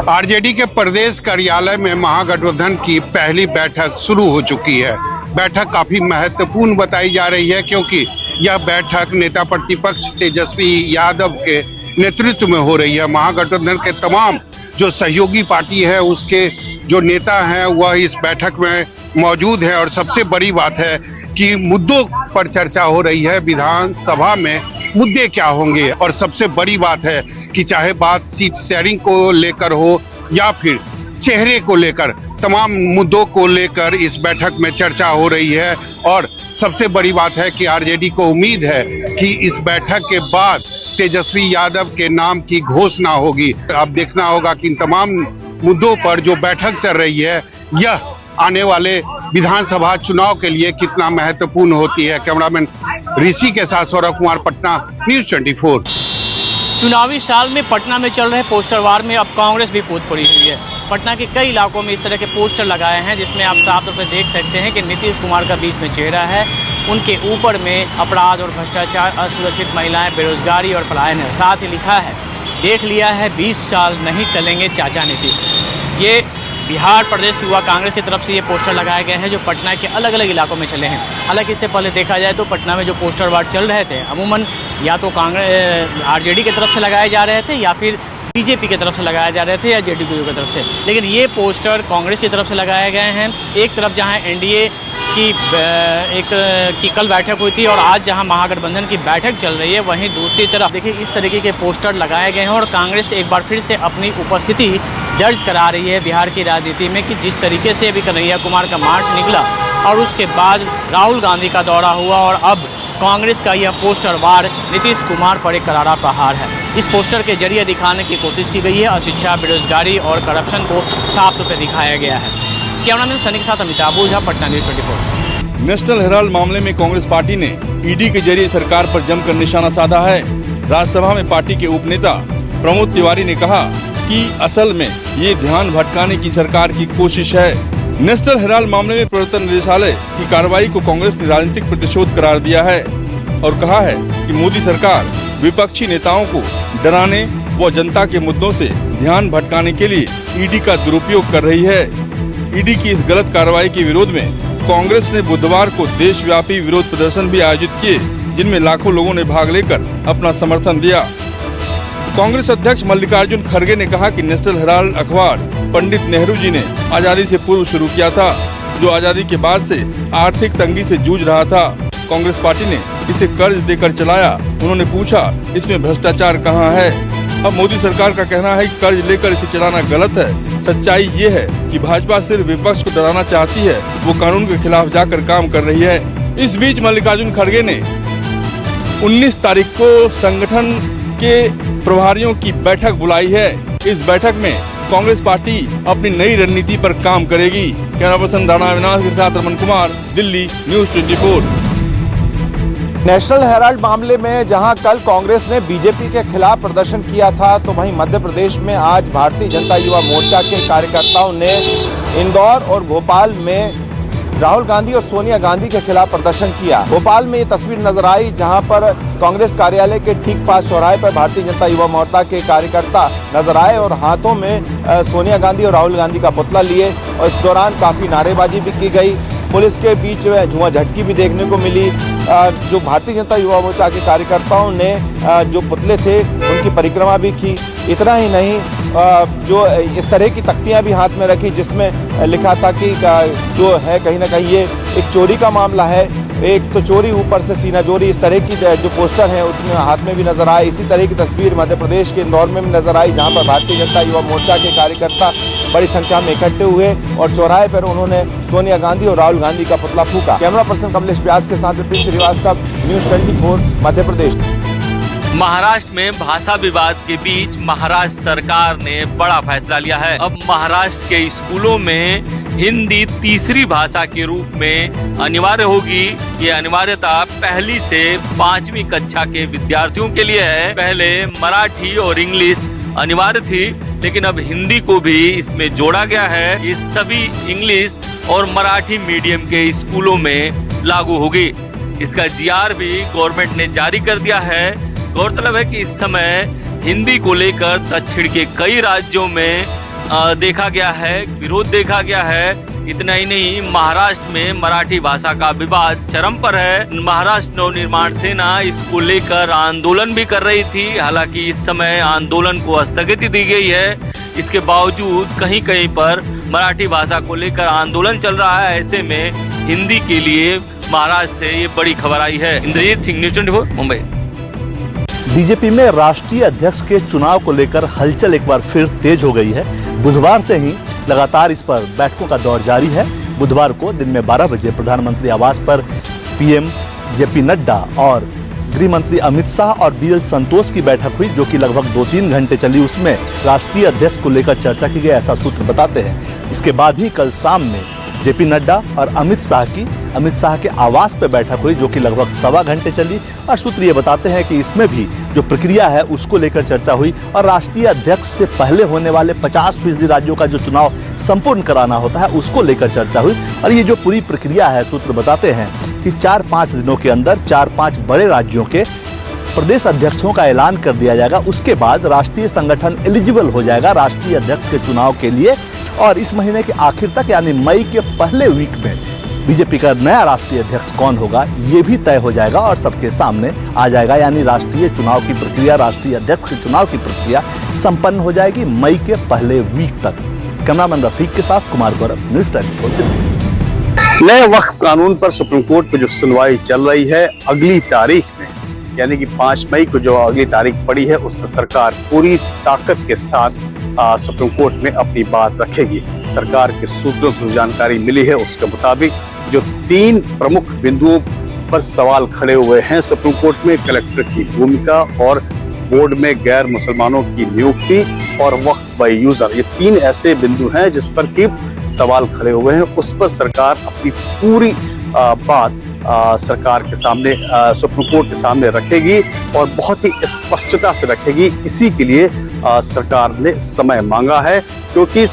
RJD के प्रदेश कार्यालय में महागठबंधन की पहली बैठक शुरू हो चुकी है। बैठक काफी महत्वपूर्ण बताई जा रही है क्योंकि यह बैठक नेता प्रतिपक्ष तेजस्वी यादव के नेतृत्व में हो रही है। महागठबंधन के तमाम जो सहयोगी पार्टी है उसके जो नेता हैं वह इस बैठक में मौजूद है और सबसे बड़ी बात है कि मुद्दों पर चर्चा हो रही है। विधानसभा में मुद्दे क्या होंगे और सबसे बड़ी बात है कि चाहे बात सीट शेयरिंग को लेकर हो या फिर चेहरे को लेकर, तमाम मुद्दों को लेकर इस बैठक में चर्चा हो रही है। और सबसे बड़ी बात है कि आरजेडी को उम्मीद है कि इस बैठक के बाद तेजस्वी यादव के नाम की घोषणा होगी। अब देखना होगा कि इन तमाम मुद्दों पर जो बैठक चल रही है यह आने वाले विधानसभा चुनाव के लिए कितना महत्वपूर्ण होती है। कैमरामैन ऋषि के साथ सौरभ कुमार, पटना, न्यूज़ 24। चुनावी साल में पटना में चल रहे पोस्टर वार में अब कांग्रेस भी कूद पड़ी हुई है। पटना के कई इलाकों में इस तरह के पोस्टर लगाए हैं जिसमें आप साफ तौर पर देख सकते हैं कि नीतीश कुमार का बीच में चेहरा है, उनके ऊपर में अपराध और भ्रष्टाचार, असुरक्षित महिलाएं, बेरोजगारी और पलायन है। साथ ही लिखा है, देख लिया है 20 साल नहीं चलेंगे चाचा नीतीश। ये बिहार प्रदेश युवा कांग्रेस की तरफ से ये पोस्टर लगाए गए हैं जो पटना के अलग अलग इलाकों में चले हैं। हालांकि इससे पहले देखा जाए तो पटना में जो पोस्टर वार चल रहे थे अमूमन या तो कांग्रेस आरजेडी की तरफ से लगाए जा रहे थे या फिर बीजेपी की तरफ से लगाए जा रहे थे या जेडीयू की तरफ से, लेकिन ये पोस्टर कांग्रेस की तरफ से लगाए गए हैं। एक तरफ जहां एनडीए की कल बैठक हुई थी और आज जहां महागठबंधन की बैठक चल रही है, वहीं दूसरी तरफ देखिए इस तरीके के पोस्टर लगाए गए हैं और कांग्रेस एक बार फिर से अपनी उपस्थिति दर्ज करा रही है बिहार की राजनीति में कि जिस तरीके से अभी कन्हैया कुमार का मार्च निकला और उसके बाद राहुल गांधी का दौरा हुआ और अब कांग्रेस का यह पोस्टर वार नीतीश कुमार पर एक करारा प्रहार है। इस पोस्टर के जरिए दिखाने की कोशिश की गई है अशिक्षा, बेरोजगारी और करप्शन को साफ तौर पर दिखाया गया है। कैमरामैन सनी के साथ अमिताभ ओझा, पटना न्यूज़ 24। नेशनल हेराल्ड मामले में कांग्रेस पार्टी ने ईडी के जरिए सरकार पर जमकर निशाना साधा है। राज्यसभा में पार्टी के उपनेता प्रमोद तिवारी ने कहा कि असल में ये ध्यान भटकाने की सरकार की कोशिश है। नेशनल हेराल्ड मामले में प्रवर्तन निदेशालय की कार्रवाई को कांग्रेस ने राजनीतिक प्रतिशोध करार दिया है और कहा है कि मोदी सरकार विपक्षी नेताओं को डराने व जनता के मुद्दों से ध्यान भटकाने के लिए ईडी का दुरुपयोग कर रही है। ईडी की इस गलत कार्रवाई के विरोध में कांग्रेस ने बुधवार को देशव्यापी विरोध प्रदर्शन भी आयोजित किए, जिनमें लाखों लोगों ने भाग लेकर अपना समर्थन दिया। कांग्रेस अध्यक्ष मल्लिकार्जुन खड़गे ने कहा कि नेशनल हेराल्ड अखबार पंडित नेहरू जी ने आजादी से पूर्व शुरू किया था, जो आजादी के बाद से आर्थिक तंगी से जूझ रहा था। कांग्रेस पार्टी ने इसे कर्ज देकर चलाया। उन्होंने पूछा, इसमें भ्रष्टाचार कहाँ है? अब मोदी सरकार का कहना है कि कर्ज लेकर इसे चलाना गलत है। सच्चाई ये है कि भाजपा सिर्फ विपक्ष को डराना चाहती है, वो कानून के खिलाफ जाकर काम कर रही है। इस बीच मल्लिकार्जुन खड़गे ने 19 तारीख को संगठन के प्रभारियों की बैठक बुलाई है। इस बैठक में कांग्रेस पार्टी अपनी नई रणनीति पर काम करेगी। कैमरा पर्सन राणा अविनाश के साथ Raman Kumar, Delhi, news 24। National Herald मामले में जहां कल कांग्रेस ने बीजेपी के खिलाफ प्रदर्शन किया था, तो वहीं मध्य प्रदेश में आज भारतीय जनता युवा मोर्चा के कार्यकर्ताओं ने इंदौर और भोपाल में राहुल गांधी और सोनिया गांधी के खिलाफ प्रदर्शन किया। भोपाल में ये तस्वीर नजर आई जहां पर कांग्रेस कार्यालय के ठीक पास चौराहे पर भारतीय जनता युवा मोर्चा के कार्यकर्ता नजर आए और हाथों में सोनिया गांधी और राहुल गांधी का पुतला लिए और इस दौरान काफी नारेबाजी भी की गई। पुलिस के बीच में धुआं झटकी भी देखने को मिली। जो भारतीय जनता युवा मोर्चा के कार्यकर्ताओं ने जो पुतले थे उनकी परिक्रमा भी की। इतना ही नहीं, जो इस तरह की तख्तियां भी हाथ में रखी जिसमें लिखा था कि जो है कहीं ना कहीं ये एक चोरी का मामला है, एक तो चोरी ऊपर से सीना चोरी, इस तरह की जो पोस्टर है उसमें हाथ में भी नजर आए। इसी तरह की तस्वीर मध्य प्रदेश के इंदौर में भी नजर आई जहां पर भारतीय जनता युवा मोर्चा के कार्यकर्ता बड़ी संख्या में इकट्ठे हुए और चौराहे पर उन्होंने सोनिया गांधी और राहुल गांधी का पुतला फूंका। कैमरा पर्सन कमलेश व्यास के साथ विपिन श्रीवास्तव, न्यूज़ 24, मध्य प्रदेश। महाराष्ट्र में भाषा विवाद के बीच महाराष्ट्र सरकार ने बड़ा फैसला लिया है। अब महाराष्ट्र के स्कूलों में हिंदी तीसरी भाषा के रूप में अनिवार्य होगी। ये अनिवार्यता पहली से 5वीं कक्षा के विद्यार्थियों के लिए है। पहले मराठी और इंग्लिश अनिवार्य थी, लेकिन अब हिंदी को भी इसमें जोड़ा गया है। ये सभी इंग्लिश और मराठी मीडियम के स्कूलों में लागू होगी। इसका GR भी गवर्नमेंट ने जारी कर दिया है। गौरतलब है कि इस समय हिंदी को लेकर दक्षिण के कई राज्यों में देखा गया है, विरोध देखा गया है। इतना ही नहीं, महाराष्ट्र में मराठी भाषा का विवाद चरम पर है। महाराष्ट्र नवनिर्माण सेना इसको लेकर आंदोलन भी कर रही थी। हालांकि इस समय आंदोलन को स्थगिति दी गई है। इसके बावजूद कहीं कहीं पर मराठी भाषा को लेकर आंदोलन चल रहा है। ऐसे में हिंदी के लिए महाराष्ट्र से ये बड़ी खबर आई है। इंद्रजीत सिंह, न्यूज़ 24, मुंबई। बीजेपी में राष्ट्रीय अध्यक्ष के चुनाव को लेकर हलचल एक बार फिर तेज हो गई है। बुधवार से ही लगातार इस पर बैठकों का दौर जारी है। बुधवार को दिन में 12 बजे प्रधानमंत्री आवास पर पीएम जेपी नड्डा और गृह मंत्री अमित शाह और बीएल संतोष की बैठक हुई, जो कि लगभग 2-3 घंटे चली। उसमें राष्ट्रीय अध्यक्ष को लेकर चर्चा की गई, ऐसा सूत्र बताते हैं। इसके बाद ही कल शाम में जेपी नड्डा और अमित शाह के आवास पर बैठक हुई, जो कि लगभग 1.25 घंटे चली। और सूत्र ये बताते हैं कि इसमें भी जो प्रक्रिया है उसको लेकर चर्चा हुई और राष्ट्रीय अध्यक्ष से पहले होने वाले 50% राज्यों का जो चुनाव संपूर्ण कराना होता है उसको लेकर चर्चा हुई। और ये जो पूरी प्रक्रिया है, सूत्र बताते हैं कि 4-5 दिनों के अंदर 4-5 बड़े राज्यों के प्रदेश अध्यक्षों का ऐलान कर दिया जाएगा। उसके बाद राष्ट्रीय संगठन एलिजिबल हो जाएगा राष्ट्रीय अध्यक्ष के चुनाव के लिए। और इस महीने के आखिर तक यानी मई के पहले वीक में बीजेपी का नया राष्ट्रीय अध्यक्ष कौन होगा ये भी तय हो जाएगा और सबके सामने आ जाएगा। यानी राष्ट्रीय चुनाव की प्रक्रिया, राष्ट्रीय अध्यक्ष के चुनाव की प्रक्रिया संपन्न हो जाएगी मई के पहले वीक तक। कैमरामैन रफीक के साथ कुमार गौरव, न्यूज़ 24 दिल्ली। नए वक्फ कानून पर सुप्रीम कोर्ट में जो सुनवाई चल रही है, अगली तारीख में यानी कि 5 मई को जो अगली तारीख पड़ी है, उस पर सरकार पूरी ताकत के साथ सुप्रीम कोर्ट में अपनी बात रखेगी। सरकार के सूत्रों से जानकारी मिली है, उसके मुताबिक जो 3 प्रमुख बिंदुओं पर सवाल खड़े हुए हैं सुप्रीम कोर्ट में, कलेक्टर की भूमिका और बोर्ड में गैर मुसलमानों की नियुक्ति और वक्फ बाय यूजर, ये 3 ऐसे बिंदु हैं जिस पर कि सवाल खड़े हुए हैं। उस पर सरकार अपनी पूरी बात सरकार के सामने, सुप्रीम कोर्ट के सामने रखेगी और बहुत ही स्पष्टता से रखेगी। इसी के लिए सरकार ने समय मांगा है, क्योंकि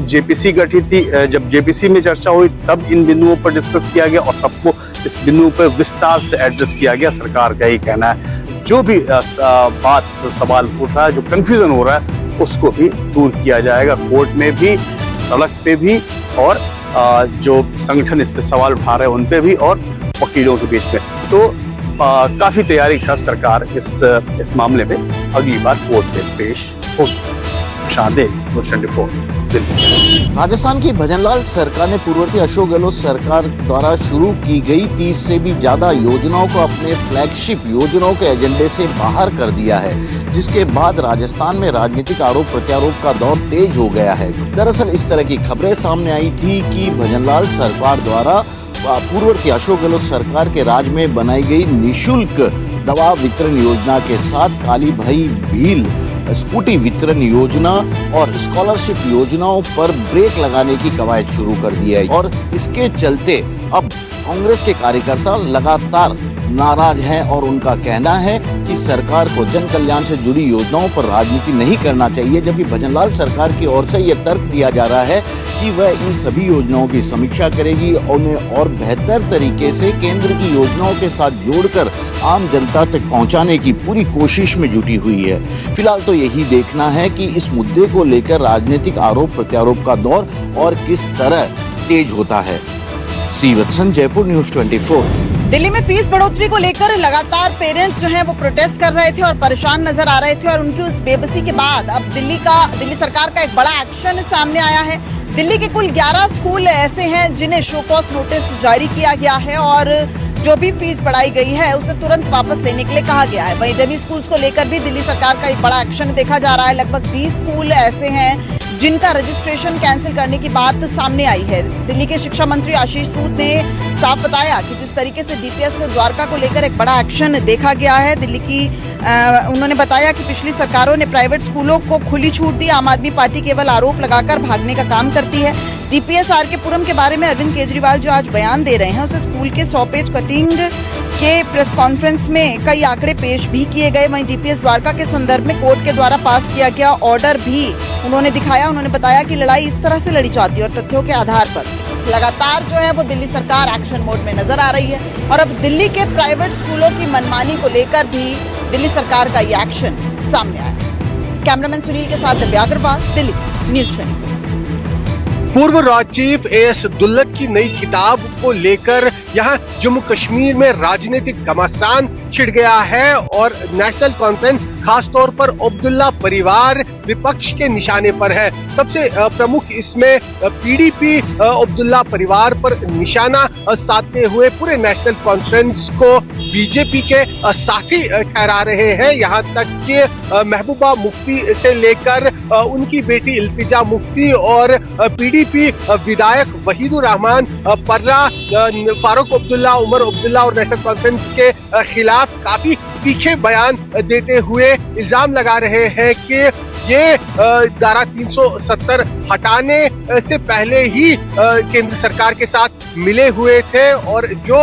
जेपीसी गठित थी। जब जेपीसी में चर्चा हुई तब इन बिंदुओं पर डिस्कस किया गया और सबको इस बिंदुओं पर विस्तार से एड्रेस किया गया। सरकार का यही कहना है, जो भी बात सवाल उठ रहा है, जो कंफ्यूजन हो रहा है, उसको भी दूर किया जाएगा। कोर्ट में भी, सड़क पे भी और जो संगठन इस पे सवाल उठा रहे हैं उन पे भी और वकीलों के बीच में। तो काफी तैयारी के साथ सरकार इस मामले में अगली बार कोर्ट में पेश होगी। शांति, न्यूज़ 24 दिल्ली। राजस्थान की भजनलाल सरकार ने पूर्ववर्ती अशोक गहलोत सरकार द्वारा शुरू की गई 30 से भी ज्यादा योजनाओं को अपने फ्लैगशिप योजनाओं के एजेंडे से बाहर कर दिया है, जिसके बाद राजस्थान में राजनीतिक आरोप प्रत्यारोप का दौर तेज हो गया है। दरअसल इस तरह की खबरें सामने आई थी कि भजनलाल सरकार द्वारा पूर्ववर्ती अशोक गहलोत सरकार के राज में बनाई गई निःशुल्क दवा वितरण योजना के साथ काली भाई भील स्कूटी वितरण योजना और स्कॉलरशिप योजनाओं पर ब्रेक लगाने की कवायद शुरू कर दी है। और इसके चलते अब कांग्रेस के कार्यकर्ता लगातार नाराज हैं और उनका कहना है कि सरकार को जन कल्याण से जुड़ी योजनाओं पर राजनीति नहीं करना चाहिए, जबकि भजनलाल सरकार की ओर से यह तर्क दिया जा रहा है कि वह इन सभी योजनाओं की समीक्षा करेगी और उन्हें और बेहतर तरीके से केंद्र की योजनाओं के साथ जोड़कर आम जनता तक पहुंचाने की पूरी कोशिश में जुटी हुई है। फिलहाल तो यही देखना है कि इस मुद्दे को लेकर राजनीतिक आरोप प्रत्यारोप का दौर और किस तरह तेज होता है। श्रीवत्सन, जयपुर, न्यूज़ 24। दिल्ली में फीस बढ़ोतरी को लेकर लगातार पेरेंट्स जो हैं वो प्रोटेस्ट कर रहे थे और परेशान नजर आ रहे थे और उनकी उस बेबसी के बाद अब दिल्ली सरकार का एक बड़ा एक्शन सामने आया है। दिल्ली के कुल 11 स्कूल ऐसे हैं जिन्हें शो कॉज नोटिस जारी किया गया है और जो भी फीस बढ़ाई गई है उसे तुरंत वापस लेने के लिए कहा गया है। वहीं डेमी स्कूल्स को लेकर भी दिल्ली सरकार का एक बड़ा एक्शन देखा जा रहा है। लगभग 20 स्कूल ऐसे हैं जिनका रजिस्ट्रेशन कैंसिल करने की बात सामने आई है। दिल्ली के शिक्षा मंत्री आशीष सूद ने साफ बताया कि जिस तरीके से डीपीएस द्वारका को लेकर एक बड़ा एक्शन देखा गया है दिल्ली की, उन्होंने बताया कि पिछली सरकारों ने प्राइवेट स्कूलों को खुली छूट दी। आम आदमी पार्टी केवल आरोप लगाकर भागने का काम करती है। डीपीएस आरके पुरम के बारे में अरविंद केजरीवाल जो आज बयान दे रहे हैं, उसे स्कूल के 100 पेज कटिंग के प्रेस कॉन्फ्रेंस में कई आंकड़े पेश भी किए गए। वहीं डीपीएस द्वारका के संदर्भ में कोर्ट के द्वारा पास किया गया ऑर्डर भी उन्होंने दिखाया। उन्होंने बताया कि लड़ाई इस तरह से लड़ी जाती है और तथ्यों के आधार पर लगातार जो है वो दिल्ली सरकार एक्शन मोड में नजर आ रही है और अब दिल्ली के प्राइवेट स्कूलों की मनमानी को लेकर भी दिल्ली सरकार का ये एक्शन सामने आया। कैमरामैन सुनील के साथ दिव्या अग्रवाल, दिल्ली। न्यूज़ 24। पूर्व राज चीफ एएस दुल्लत की नई किताब को लेकर यहाँ जम्मू कश्मीर में राजनीतिक घमासान छिड़ गया है और नेशनल कॉन्फ्रेंस खासतौर पर अब्दुल्ला परिवार विपक्ष के निशाने पर है। सबसे प्रमुख इसमें पीडीपी अब्दुल्ला परिवार पर निशाना साधते हुए पूरे नेशनल कॉन्फ्रेंस को बीजेपी के साथी ठहरा रहे हैं। यहाँ तक कि महबूबा मुफ्ती से लेकर उनकी बेटी इल्तिजा मुफ्ती और पीडीपी विधायक वहीदुर रहमान पर्रा, फारूक अब्दुल्ला, उमर अब्दुल्ला और नेशनल कॉन्फ्रेंस के खिलाफ काफी तीखे बयान देते हुए इल्जाम लगा रहे हैं कि ये धारा 370 हटाने से पहले ही केंद्र सरकार के साथ मिले हुए थे और जो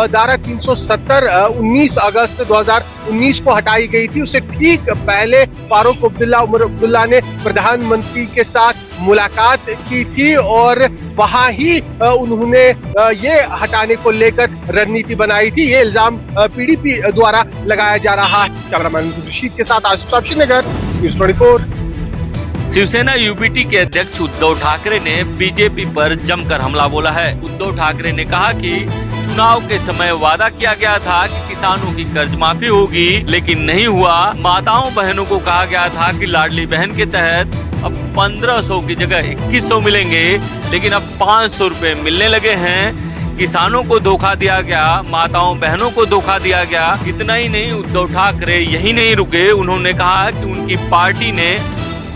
धारा 370 19 अगस्त 2019 को हटाई गई थी उससे ठीक पहले फारूक अब्दुल्ला, उमर अब्दुल्ला ने प्रधानमंत्री के साथ मुलाकात की थी और वहां ही उन्होंने ये हटाने को लेकर रणनीति बनाई थी। ये इल्जाम पीडीपी द्वारा लगाया जा रहा है। कैमरामैन रशीद के साथ आशुतोष श्रीनगर, न्यूज़ 24। शिवसेना यूबीटी के अध्यक्ष उद्धव ठाकरे ने बीजेपी पर जमकर हमला बोला है। उद्धव ठाकरे ने कहा कि चुनाव के समय वादा किया गया था कि किसानों की कर्ज माफी होगी, लेकिन नहीं हुआ। माताओं बहनों को कहा गया था कि लाडली बहन के तहत अब 1500 की जगह 2100 मिलेंगे, लेकिन अब 500 रुपए मिलने लगे हैं। किसानों को धोखा दिया गया, माताओं बहनों को धोखा दिया गया। इतना ही नहीं, उद्धव ठाकरे यही नहीं रुके, उन्होंने कहा कि उनकी पार्टी ने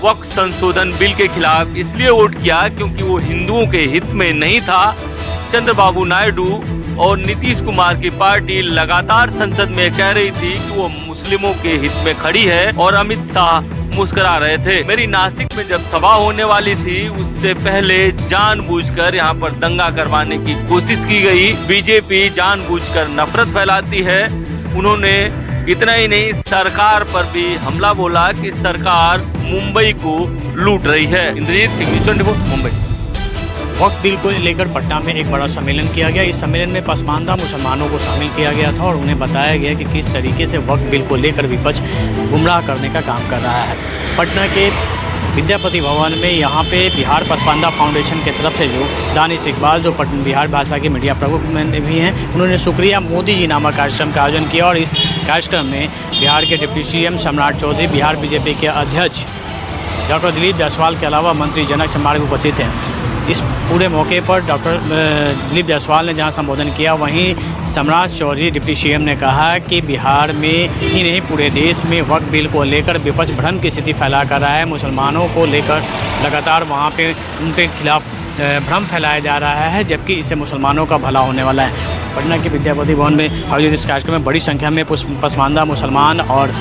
वक्फ संशोधन बिल के खिलाफ इसलिए वोट किया क्योंकि वो हिंदुओं के हित में नहीं था। चंद्रबाबू नायडू और नीतीश कुमार की पार्टी लगातार संसद में कह रही थी कि वो मुस्लिमों के हित में खड़ी है और अमित शाह मुस्कुरा रहे थे। मेरी नासिक में जब सभा होने वाली थी उससे पहले जानबूझकर यहाँ पर दंगा करवाने की कोशिश की गई। बीजेपी जानबूझकर नफरत फैलाती है। उन्होंने इतना ही नहीं, सरकार पर भी हमला बोला कि सरकार मुंबई को लूट रही है। इंद्रजीत सिंह, न्यूज़ 24, मुंबई। वक्फ बिल को लेकर पटना में एक बड़ा सम्मेलन किया गया। इस सम्मेलन में पसमानदा मुसलमानों को शामिल किया गया था और उन्हें बताया गया कि किस तरीके से वक्फ बिल को लेकर विपक्ष गुमराह करने का काम कर रहा है। पटना के विद्यापति भवन में यहाँ पे बिहार पसमानदा फाउंडेशन की तरफ से जो दानिश इकबाल, जो बिहार भाजपा के मीडिया प्रमुख में भी हैं, उन्होंने शुक्रिया मोदी जी नामक कार्यक्रम का आयोजन किया और इस कार्यक्रम में बिहार के डिप्टी सीएम सम्राट चौधरी, बिहार बीजेपी के अध्यक्ष डॉक्टर दिलीप जायसवाल के अलावा मंत्री जनक समारोह उपस्थित हैं। इस पूरे मौके पर डॉक्टर दिलीप जायसवाल ने जहां संबोधन किया, वहीं सम्राट चौधरी डिप्टी सीएम ने कहा कि बिहार में ही नहीं पूरे देश में वक्फ बिल को लेकर विपक्ष भ्रम की स्थिति फैला कर रहा है। मुसलमानों को लेकर लगातार वहां पे उनके खिलाफ भ्रम फैलाया जा रहा है, जबकि इससे मुसलमानों का भला होने वाला है। पटना के विद्यापति भवन में आयोजित इस कार्यक्रम में बड़ी संख्या में पसमानदा मुसलमान और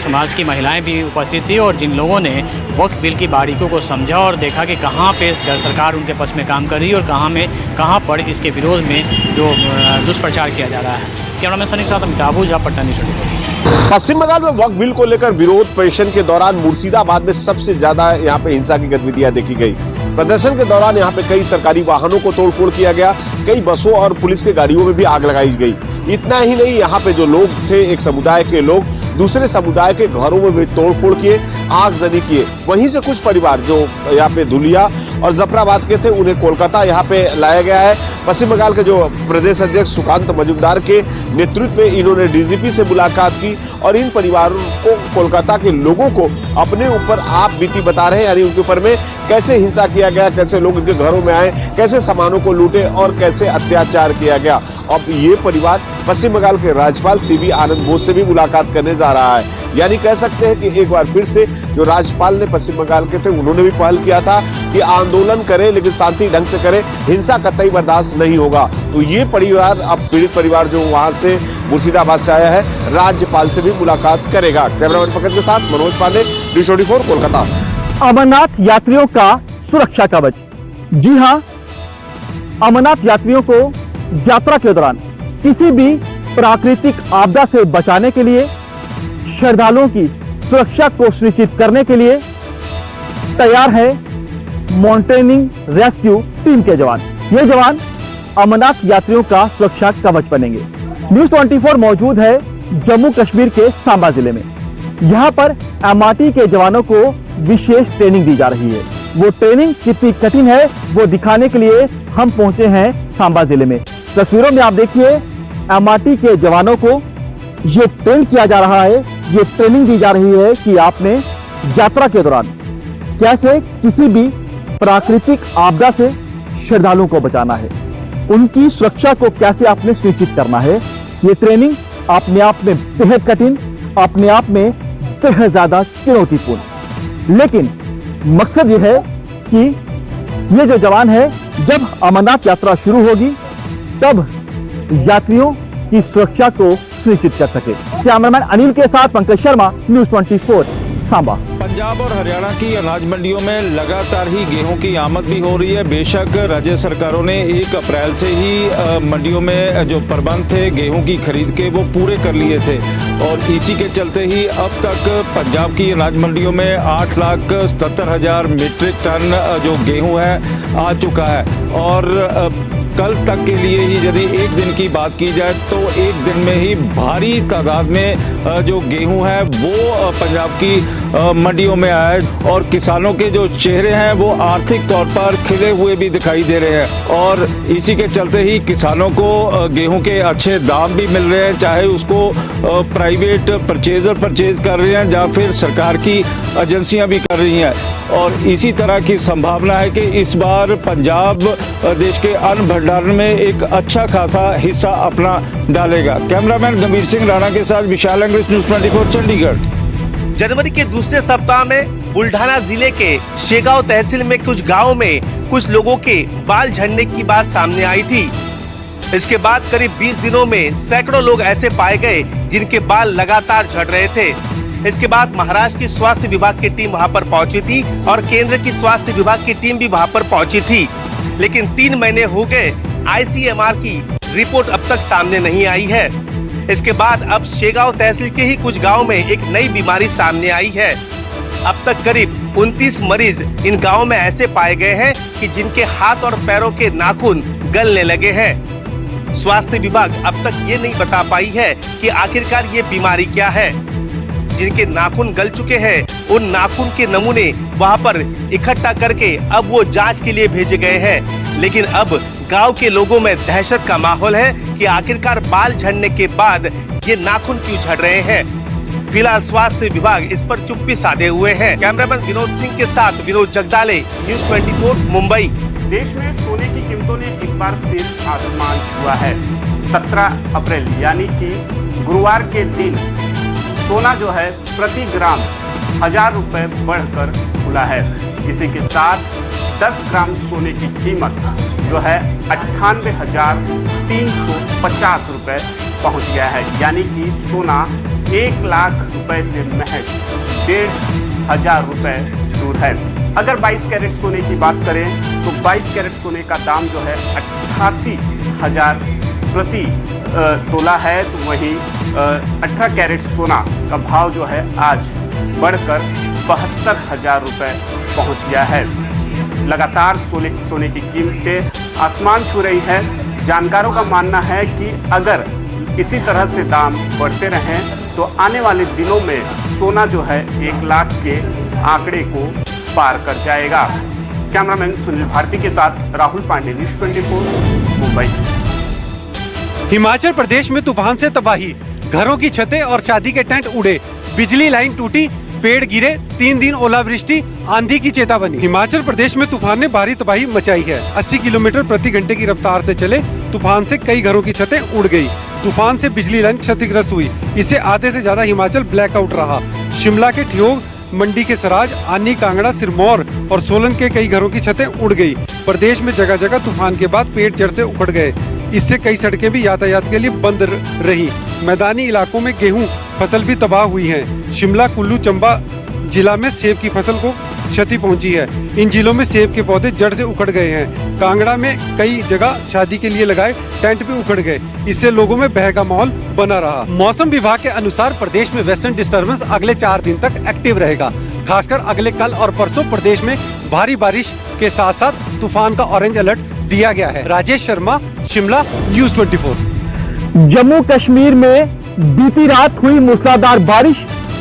समाज की महिलाएं भी उपस्थित थी और जिन लोगों ने वक्फ बिल की बारीकियों को समझा और देखा कि कहां पे सरकार उनके पक्ष में काम कर रही है और कहां पर इसके विरोध में जो दुष्प्रचार किया जा रहा है। कैमरामैन सनी के साथ अमिताभ झा, पटना न्यूज़ 24। पश्चिम बंगाल में वक्फ बिल को लेकर विरोध प्रदर्शन के दौरान मुर्शिदाबाद में सबसे ज्यादा यहाँ पे हिंसा की गतिविधियां देखी गई। प्रदर्शन के दौरान यहाँ पे कई सरकारी वाहनों को तोड़फोड़ किया गया, कई बसों और पुलिस के गाड़ियों में भी आग लगाई गई। इतना ही नहीं, यहाँ पे जो लोग थे, एक समुदाय के लोग दूसरे समुदाय के घरों में भी तोड़फोड़ किए, आगजनी किए। वहीं से कुछ परिवार जो यहाँ पे धुलिया और जफराबाद के थे, उन्हें कोलकाता यहाँ पे लाया गया है। पश्चिम बंगाल के जो प्रदेश अध्यक्ष सुकांत मजुमदार के नेतृत्व में इन्होंने डीजीपी से मुलाकात की और इन परिवारों को, कोलकाता के लोगों को अपने ऊपर आप बीती बता रहे हैं, यानी उनके ऊपर में कैसे हिंसा किया गया, कैसे लोग इनके घरों में आए, कैसे सामानों को लूटे और कैसे अत्याचार किया गया। अब ये परिवार पश्चिम बंगाल के राज्यपाल सीवी आनंद बोस से भी मुलाकात करने जा रहा है। यानी कह सकते हैं कि एक बार फिर से जो राज्यपाल ने पश्चिम बंगाल के थे, उन्होंने भी पहल किया था कि आंदोलन करें लेकिन शांति ढंग से करें, हिंसा कतई बर्दाश्त नहीं होगा। तो ये परिवार, अब पीड़ित परिवार जो वहां से मुर्शिदाबाद से आया है, राज्यपाल से भी मुलाकात करेगा। कैमरामैन पंकज के साथ मनोज पांडे, न्यूज़ 24, कोलकाता। अमरनाथ यात्रियों का सुरक्षा कवच। जी हां, अमरनाथ यात्रियों को यात्रा के दौरान किसी भी प्राकृतिक आपदा से बचाने के लिए, श्रद्धालुओं की सुरक्षा को सुनिश्चित करने के लिए तैयार है माउंटेनिंग रेस्क्यू टीम के जवान। ये जवान अमरनाथ यात्रियों का सुरक्षा कवच बनेंगे। न्यूज़ 24 मौजूद है जम्मू कश्मीर के सांबा जिले में। यहां पर एमआरटी के जवानों को विशेष ट्रेनिंग दी जा रही है। वो ट्रेनिंग कितनी कठिन है वो दिखाने के लिए हम पहुंचे हैं सांबा जिले में। तस्वीरों में आप देखिए MRT के जवानों को ये ट्रेन किया जा रहा है, ये ट्रेनिंग दी जा रही है कि आपने यात्रा के दौरान कैसे किसी भी प्राकृतिक आपदा से श्रद्धालुओं को बचाना है, उनकी सुरक्षा को कैसे आपने सुनिश्चित करना है। ये ट्रेनिंग अपने आप में बेहद कठिन, अपने आप में बेहद ज्यादा चुनौतीपूर्ण, लेकिन मकसद यह है कि ये जो जवान है जब अमरनाथ यात्रा शुरू होगी तब यात्रियों की सुरक्षा को सुनिश्चित कर सके। कैमरामैन अनिल के साथ पंकज शर्मा, न्यूज़ 24 सांबा। पंजाब और हरियाणा की अनाज मंडियों में लगातार ही गेहूं की आमद भी हो रही है। बेशक राज्य सरकारों ने 1 अप्रैल से ही मंडियों में जो प्रबंध थे गेहूं की खरीद के वो पूरे कर लिए थे और इसी के चलते ही अब तक पंजाब की अनाज मंडियों में 8,77,000 मीट्रिक टन जो गेहूं है आ चुका है। और कल तक के लिए ही यदि एक दिन की बात की जाए तो एक दिन में ही भारी तादाद में जो गेहूं है वो पंजाब की मंडियों में आया है और किसानों के जो चेहरे हैं वो आर्थिक तौर पर खिले हुए भी दिखाई दे रहे हैं और इसी के चलते ही किसानों को गेहूं के अच्छे दाम भी मिल रहे हैं, चाहे उसको प्राइवेट परचेजर परचेज कर रहे हैं या फिर सरकार की एजेंसियां भी कर रही हैं। और इसी तरह की संभावना है कि इस बार पंजाब देश के अन्न भंडारण में एक अच्छा खासा हिस्सा अपना डालेगा। कैमरामैन गंभीर सिंह राणा के साथ विशाल अंग्रेज, न्यूज़ 24 चंडीगढ़। जनवरी के दूसरे सप्ताह में बुल्ढाना जिले के शेगांव तहसील में कुछ गाँव में कुछ लोगों के बाल झड़ने की बात सामने आई थी। इसके बाद करीब 20 दिनों में सैकड़ों लोग ऐसे पाए गए जिनके बाल लगातार झड़ रहे थे। इसके बाद महाराष्ट्र की स्वास्थ्य विभाग की टीम वहां पर पहुंची थी और केंद्र की स्वास्थ्य विभाग की टीम भी वहां पर पहुंची थी, लेकिन 3 महीने हो गए, ICMR की रिपोर्ट अब तक सामने नहीं आई है। इसके बाद अब शेगांव तहसील के ही कुछ गांव में एक नई बीमारी सामने आई है। अब तक करीब 29 मरीज इन गाँव में ऐसे पाए गए हैं कि जिनके हाथ और पैरों के नाखून गलने लगे हैं। स्वास्थ्य विभाग अब तक ये नहीं बता पाई है कि आखिरकार ये बीमारी क्या है। जिनके नाखून गल चुके हैं उन नाखून के नमूने वहां पर इकट्ठा करके अब वो जांच के लिए भेजे गए हैं, लेकिन अब गांव के लोगों में दहशत का माहौल है कि आखिरकार बाल झड़ने के बाद ये नाखून क्यों झड़ रहे हैं। फिलहाल स्वास्थ्य विभाग इस पर चुप्पी साधे हुए है। कैमरामैन विनोद सिंह के साथ विनोद जगदाले, न्यूज़ 24 मुंबई। देश में सोने की कीमतों ने एक बार फिर आसमान छुआ है। 17 अप्रैल यानी कि गुरुवार के दिन सोना जो है प्रति ग्राम 1000 रुपए बढ़कर खुला है। इसी के साथ 10 ग्राम सोने की कीमत जो है 98,350 रुपए पहुंच गया है, यानी कि सोना 1 लाख रुपए से महज 1,500 रुपए दूर है। अगर 22 कैरेट सोने की बात करें तो 22 कैरेट सोने का दाम जो है 88,000 प्रति तोला है, तो वहीं 18 कैरेट सोना का भाव जो है आज बढ़कर 72,000 रुपए पहुंच गया है। लगातार सोने की कीमतें आसमान छू रही है। जानकारों का मानना है कि अगर इसी तरह से दाम बढ़ते रहें तो आने वाले दिनों में सोना जो है 1 लाख के आंकड़े को पार कर जाएगा। कैमरामैन सुनील भारती के साथ राहुल पांडे, न्यूज़ 24 मुंबई। हिमाचल प्रदेश में तूफान से तबाही, घरों की छतें और शादी के टेंट उड़े, बिजली लाइन टूटी, पेड़ गिरे, 3 दिन ओलावृष्टि, आंधी की चेतावनी। हिमाचल प्रदेश में तूफान ने भारी तबाही मचाई है। 80 किलोमीटर प्रति घंटे की रफ्तार से चले तूफान से कई घरों की छतें उड़ गई। तूफान से बिजली लाइन क्षतिग्रस्त हुई, इससे आधे से ज्यादा हिमाचल ब्लैकआउट रहा। शिमला के ठियोग, मंडी के सराज, आनी, कांगड़ा, सिरमौर और सोलन के कई घरों की छतें उड़ गई। प्रदेश में जगह जगह तूफान के बाद पेड़ जड़ से उखड़ गए। इससे कई सड़कें भी यातायात के लिए बंद रही। मैदानी इलाकों में गेहूं फसल भी तबाह हुई है। शिमला, कुल्लू, चंबा जिला में सेब की फसल को क्षति पहुंची है। इन जिलों में सेब के पौधे जड़ से उखड़ गए हैं। कांगड़ा में कई जगह शादी के लिए लगाए टेंट भी उखड़ गए। इससे लोगों में भय का माहौल बना रहा। मौसम विभाग के अनुसार प्रदेश में वेस्टर्न डिस्टर्बेंस अगले 4 दिन तक एक्टिव रहेगा। खासकर अगले कल और परसों प्रदेश में भारी बारिश के साथ साथ तूफान का ऑरेंज अलर्ट दिया गया है। राजेश शर्मा, शिमला, न्यूज़ 24। जम्मू कश्मीर में बीती रात हुई मूसलाधार बारिश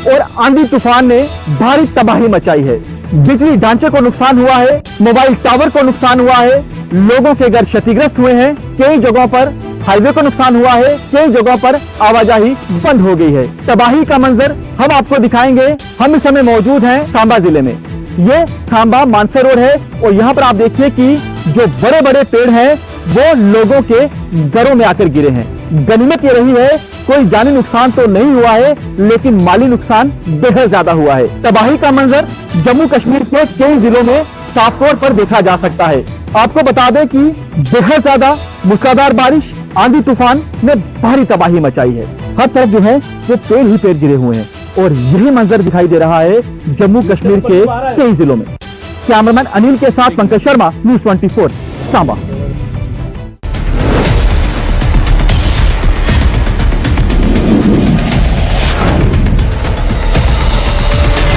और आंधी तूफान ने भारी तबाही मचाई है। बिजली ढांचे को नुकसान हुआ है, मोबाइल टावर को नुकसान हुआ है, लोगों के घर क्षतिग्रस्त हुए हैं, कई जगहों पर हाईवे को नुकसान हुआ है, कई जगहों पर आवाजाही बंद हो गई है। तबाही का मंजर हम आपको दिखाएंगे। हम इस समय मौजूद हैं सांबा जिले में। ये सांबा मानसा रोड है और यहाँ पर आप देखिए कि जो बड़े बड़े पेड़ हैं वो लोगों के घरों में आकर गिरे हैं। गनीमत ये रही है कोई जानी नुकसान तो नहीं हुआ है, लेकिन माली नुकसान बेहद ज्यादा हुआ है। तबाही का मंजर जम्मू कश्मीर के कई जिलों में साफ तौर पर देखा जा सकता है। आपको बता दें कि बेहद ज्यादा मूसलाधार बारिश, आंधी तूफान ने भारी तबाही मचाई है। हर तरफ जो है वो पेड़ ही पेड़ गिरे हुए हैं और यही मंजर दिखाई दे रहा है जम्मू कश्मीर के कई जिलों में। कैमरामैन अनिल के साथ पंकज शर्मा, न्यूज़ 24 सांबा।